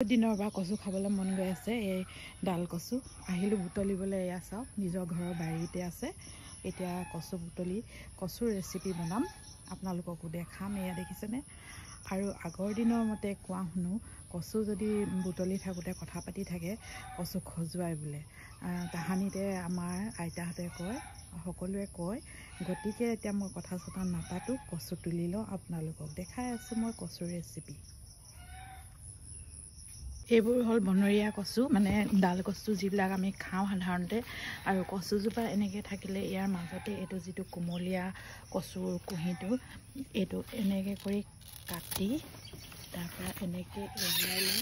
দিনৰ পৰা কচু খাবলৈ মন গৈ আছে। এই ডাল কচু আহিলোঁ বুটলিবলৈ। এয়া চাওক, নিজৰ ঘৰৰ বাৰীতে আছে। এতিয়া কচু বুটলি কচুৰ ৰেচিপি বনাম, আপোনালোককো দেখাম। এয়া দেখিছেনে? আৰু আগৰ দিনৰ মতে কোৱা শুনো, কচু যদি বুটলি থাকোঁতে কথা পাতি থাকে, কচু খজুৱাই বোলে। তাহানিতে আমাৰ আইতাহঁতে কয়, সকলোৱে কয়। গতিকে এতিয়া মই কথা চথা নাপাতো, কচু তুলি লওঁ। আপোনালোকক দেখাই আছোঁ মই কচুৰ ৰেচিপি। এইবোৰ হ'ল বনৰীয়া কচু, মানে ডাল কচু যিবিলাক আমি খাওঁ সাধাৰণতে। আৰু কচুজোপা এনেকৈ থাকিলে ইয়াৰ মাজতে এইটো যিটো কোমলীয়া কচুৰ কুঁহিটো, এইটো এনেকৈ কৰি কাটি তাৰপৰা এনেকৈ এৰুৱাই লৈ,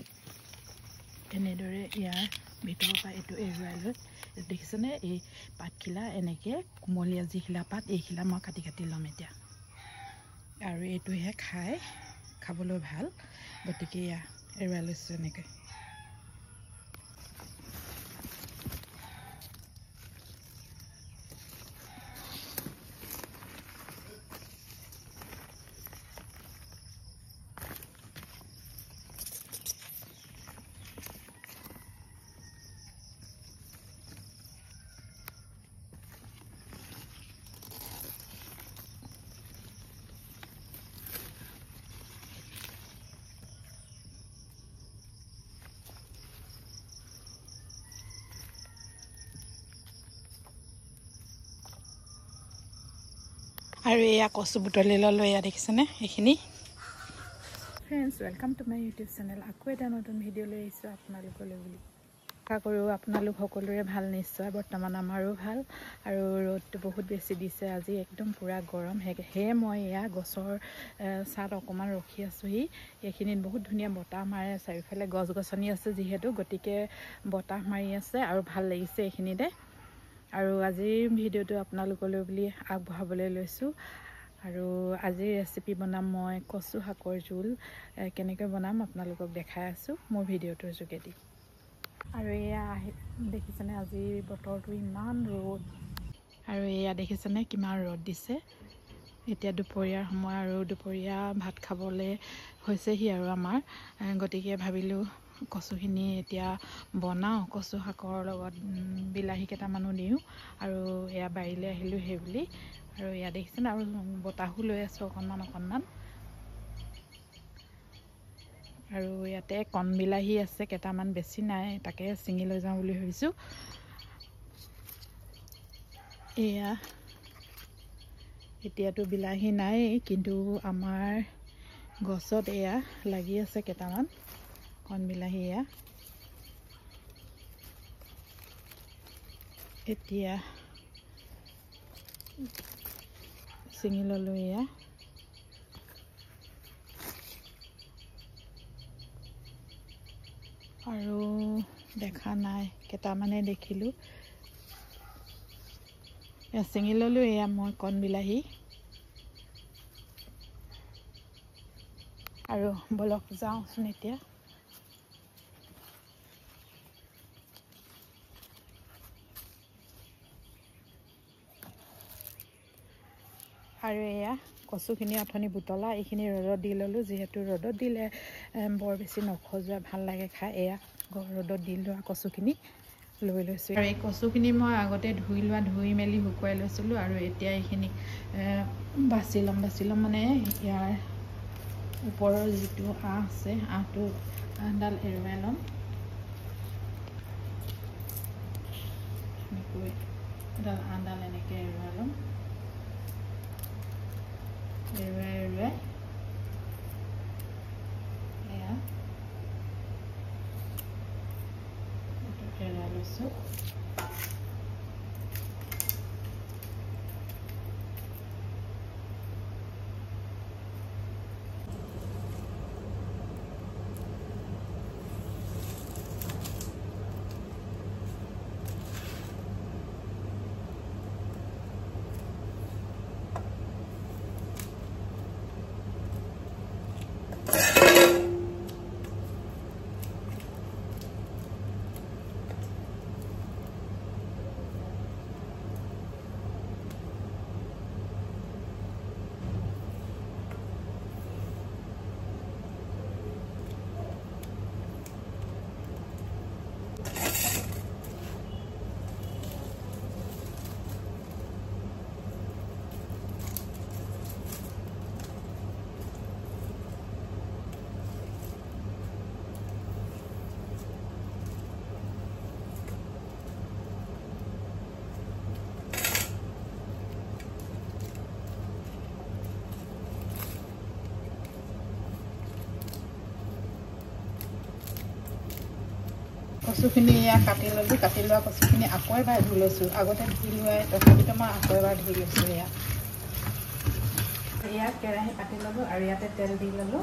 এনেদৰে ইয়াৰ ভিতৰৰ পৰা এইটো এৰুৱাই লৈ, দেখিছেনে? এই পাতখিলা এনেকৈ কোমলীয়া যিখিলা পাত, এইখিলা মই কাটি কাটি ল'ম এতিয়া। আৰু এইটোহে খাবলৈ ভাল, গতিকে এয়া এৰুৱাই লৈছোঁ এনেকৈ। আৰু এয়া কচু বুটলি ল'লোঁ। এয়া দেখিছেনে? এইখিনি friends, welcome to my YouTube channel. আকৌ এটা নতুন ভিডিঅ' লৈ আহিছোঁ আপোনালোকলৈ বুলি। আশা কৰোঁ আপোনালোক সকলোৰে ভাল নিশ্চয়। বৰ্তমান আমাৰো ভাল। আৰু ৰ'দটো বহুত বেছি দিছে আজি, একদম পূৰা গৰম। সেয়ে মই এয়া গছৰ ছাঁত অকণমান ৰখি আছোঁহি। এইখিনিত বহুত ধুনীয়া বতাহ মাৰে, চাৰিওফালে গছ গছনি আছে যিহেতু, গতিকে বতাহ মাৰি আছে আৰু ভাল লাগিছে এইখিনিতে। আৰু আজিৰ ভিডিঅ'টো আপোনালোকলৈ বুলি আগবঢ়াবলৈ লৈছোঁ। আৰু আজিৰ ৰেচিপি বনাম মই কচু শাকৰ জোল। কেনেকৈ বনাম আপোনালোকক দেখাই আছোঁ মোৰ ভিডিঅ'টোৰ যোগেদি। আৰু এয়া দেখিছেনে, আজি বতৰটো ইমান ৰ'দ। আৰু এয়া দেখিছেনে কিমান ৰ'দ দিছে। এতিয়া দুপৰীয়াৰ সময়, আৰু দুপৰীয়া ভাত খাবলৈ হৈছেহি আৰু আমাৰ। গতিকে ভাবিলোঁ কচুখিনি এতিয়া বনাওঁ, কচু শাকৰ লগত বিলাহী কেইটামানো দিওঁ। আৰু এয়া বাৰীলৈ আহিলোঁ সেই বুলি। আৰু এয়া দেখিছেনে, আৰু বতাহো লৈ আছোঁ অকণমান। আৰু ইয়াতে কণ বিলাহী আছে কেইটামান, বেছি নাই, তাকে ছিঙি লৈ যাওঁ বুলি ভাবিছোঁ। এয়া এতিয়াতো বিলাহী নাই, কিন্তু আমাৰ গছত এয়া লাগি আছে কেইটামান কণ বিলাহী। এয়া এতিয়া ছিঙি ল'লোঁ। এয়া আৰু দেখা নাই, কেইটামানে দেখিলোঁ। এয়া ছিঙি ল'লোঁ। এয়া মই কণ বিলাহী। আৰু বলক যাওঁচোন এতিয়া। আৰু এয়া কচুখিনি অথনি বুটলা, এইখিনি ৰ'দত দি ল'লোঁ, যিহেতু ৰ'দত দিলে বৰ বেছি নখজুৱাই, ভাল লাগে খাই। এয়া ৰ'দত দি লোৱা কচুখিনি লৈ লৈছোঁ। আৰু এই কচুখিনি মই আগতে ধুই মেলি শুকুৱাই লৈছিলোঁ। আৰু এতিয়া এইখিনি বাছি ল'ম মানে ইয়াৰ ওপৰৰ যিটো আঁহ আছে, আঁহডাল এৰুৱাই ল'ম। আঁহডাল এনেকৈ এৰুৱাই ল'ম। এৰুৱাই এয়া এৰুৱাই লৈছোঁ। কচুখিনি এয়া কাটি ল'লোঁ কাটি লোৱা কচুখিনি আকৌ এবাৰ ধুই লৈছোঁ আগতে ধুই লোৱাই তথাপিতো মই আকৌ এবাৰ ধুই লৈছোঁ এয়া কেৰাহী পাতি ল'লোঁ আৰু ইয়াতে তেল দি ল'লোঁ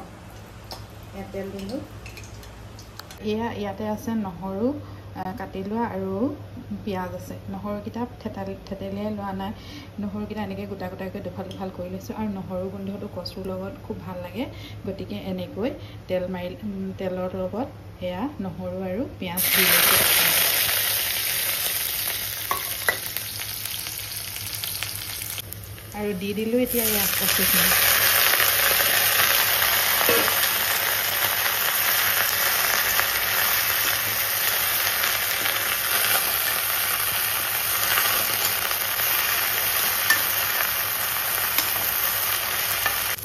ইয়াত তেল দিলোঁ ইয়াতে আছে নহৰু কাটি লোৱা আৰু পিঁয়াজ আছে নহৰুকেইটা থেতেলিয়াই লোৱা নাই নহৰুকেইটা এনেকৈ গোটা গোটাকৈ দুফাল দুফাল কৰি লৈছোঁ আৰু নহৰু গোন্ধটো কচুৰ লগত খুব ভাল লাগে গতিকে এনেকৈ তেলৰ লগত এয়া নহৰু আৰু পিঁয়াজ দি লৈছোঁ আৰু দি দিলোঁ এতিয়া এয়া কচুখিনি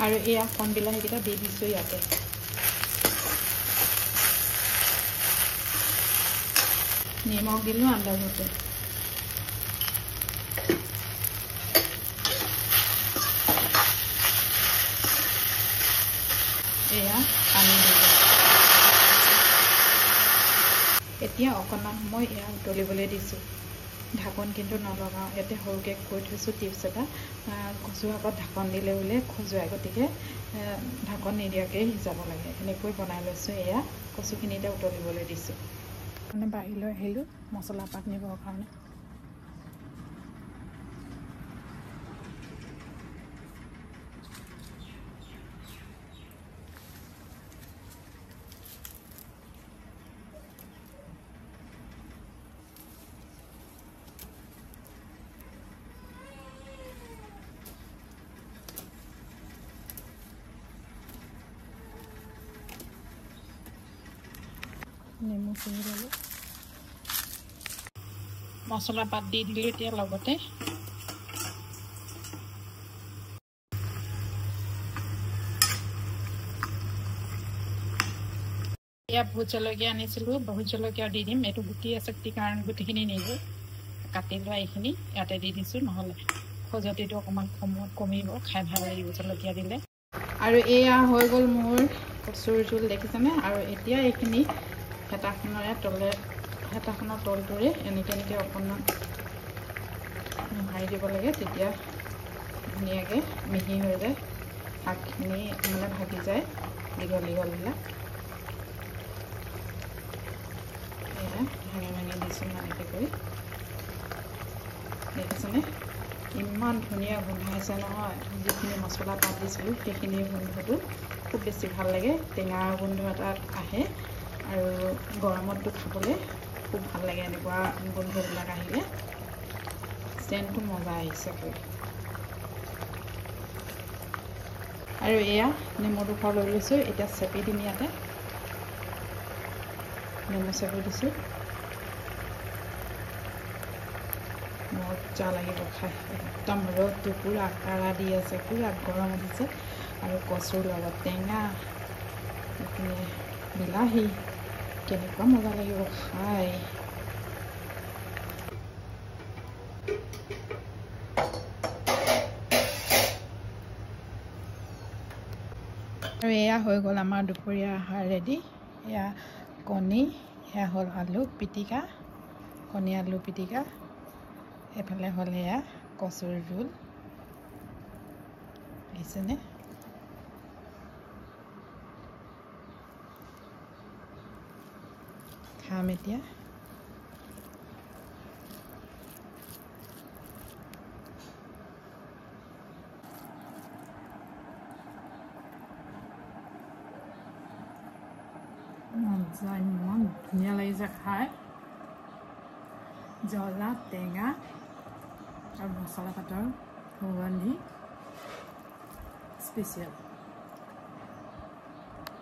আৰু এয়া কণ বিলাহীকেইটা দি দিছোঁ ইয়াতে নিমখ দিলোঁ আন্দাজতে এয়া পানী দিলোঁ এতিয়া অকণমান সময় এয়া উতলিবলৈ দিছোঁ ঢাকন কিন্তু নলগাওঁ ইয়াতে সৰুকৈ কৈ থৈছোঁ টিপছ এটা কচু শাকত ঢাকন দিলে বোলে খজুৱাই গতিকে ঢাকন নিদিয়াকৈ সিজাব লাগে এনেকৈ বনাই লৈছোঁ এয়া কচুখিনিতে উতলিবলৈ দিছোঁ মানে বাহিৰলৈ আহিলোঁ মছলা পাত নিবৰ কাৰণে নেমু চিঙি ল'লোঁ মছলা পাত দি দিলোঁ এতিয়া লগতে এয়া ভোট জলকীয়া আনিছিলোঁ বহুত জলকীয়া দি দিম এইটো গুটি আছে কাৰণ গুটিখিনি নিদিওঁ কাটি লোৱা এইখিনি ইয়াতে দি দিছোঁ নহ'লে খজুৱতিটো অকণমান কমিব খাই ভাল লাগিব জলকীয়া দিলে আৰু এয়া হৈ গ'ল মোৰ কচুৰ জোল দেখিছেনে আৰু এতিয়া এইখিনি হেতাখনৰ তলটোৰে এনেকৈ অকণমান মোহাৰি দিব লাগে তেতিয়া ধুনীয়াকৈ মিহি হৈ যায় শাকখিনি মানে ভাগি যায় দীঘলবিলাক এয়া ভাঙি ভাঙি দিছোঁ এনেকৈ কৰি দেখিছেনে ইমান ধুনীয়া গোন্ধাইছে নহয় যিখিনি মছলা পাত দিছিলোঁ সেইখিনিৰ গোন্ধটো খুব বেছি ভাল লাগে টেঙাৰ গোন্ধ এটা আহে আৰু গৰমতটো খাবলৈ খুব ভাল লাগে এনেকুৱা গোন্ধবিলাক আহিলে চেণ্টটো মজা আহিছে কৰি আৰু এয়া নেমু দুখৰ লৈ লৈছোঁ এতিয়া চেপি দিম ইয়াতে নেমু চেপি দিছোঁ মজা লাগিব খাই একদম ৰ'দটো পূৰা কাঢ়া দি আছে পূৰা গৰম উঠিছে আৰু কচুৰ লগত টেঙা এইপিনে বিলাহী কেনেকুৱা মজা লাগিব খাই আৰু এয়া হৈ গ'ল আমাৰ দুপৰীয়া আহাৰ ৰেডি এয়া কণী এয়া হ'ল আলু পিটিকা কণী আলু পিটিকা এফালে হ'ল এয়া কচুৰ জোল আহিছেনে খাম এতিয়া ইমান ধুনীয়া লাগিছে খাই জ্বলা টেঙা আৰু মছলা পাতৰ সুগন্ধি স্পেচিয়েল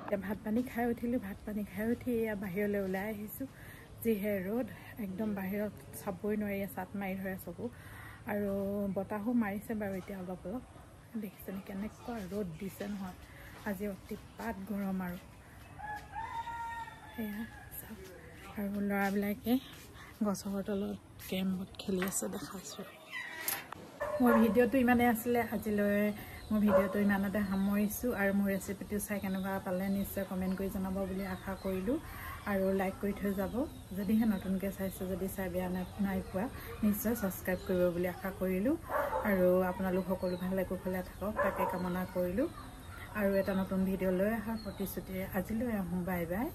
এতিয়া ভাত পানী খাই উঠিলোঁ ভাত পানী খাই উঠি এয়া বাহিৰলৈ ওলাই আহিছোঁ যিহে ৰ'দ একদম বাহিৰত চাবই নোৱাৰি চাট মাৰি ধৰে চকু আৰু বতাহো মাৰিছে বাৰু এতিয়া অলপ অলপ দেখিছেনে কেনেকুৱা ৰ'দ দিছে নহয় আজি অতিপাত গৰম আৰু সেয়া আৰু ল'ৰাবিলাকে গছৰ তলত কেৰমত খেলি আছে দেখাইছোঁ মোৰ ভিডিঅ'টো ইমানেই আছিলে আজিলৈ মোৰ ভিডিঅ'টো ইমানতে সামৰিছোঁ আৰু মোৰ ৰেচিপিটো চাই কেনেকুৱা পালে নিশ্চয় কমেণ্ট কৰি জনাব বুলি আশা কৰিলোঁ আৰু লাইক কৰি থৈ যাব যদিহে নতুনকৈ চাইছে যদি চাই বেয়া নাই পোৱা নিশ্চয় ছাবস্ক্ৰাইব কৰিব বুলি আশা কৰিলোঁ আৰু আপোনালোক সকলো ভালে কুশলে থাকক তাকে কামনা কৰিলোঁ আৰু এটা নতুন ভিডিঅ' লৈ অহাৰ প্ৰতিশ্ৰুতিৰে আজিলৈ আহোঁ বাই বাই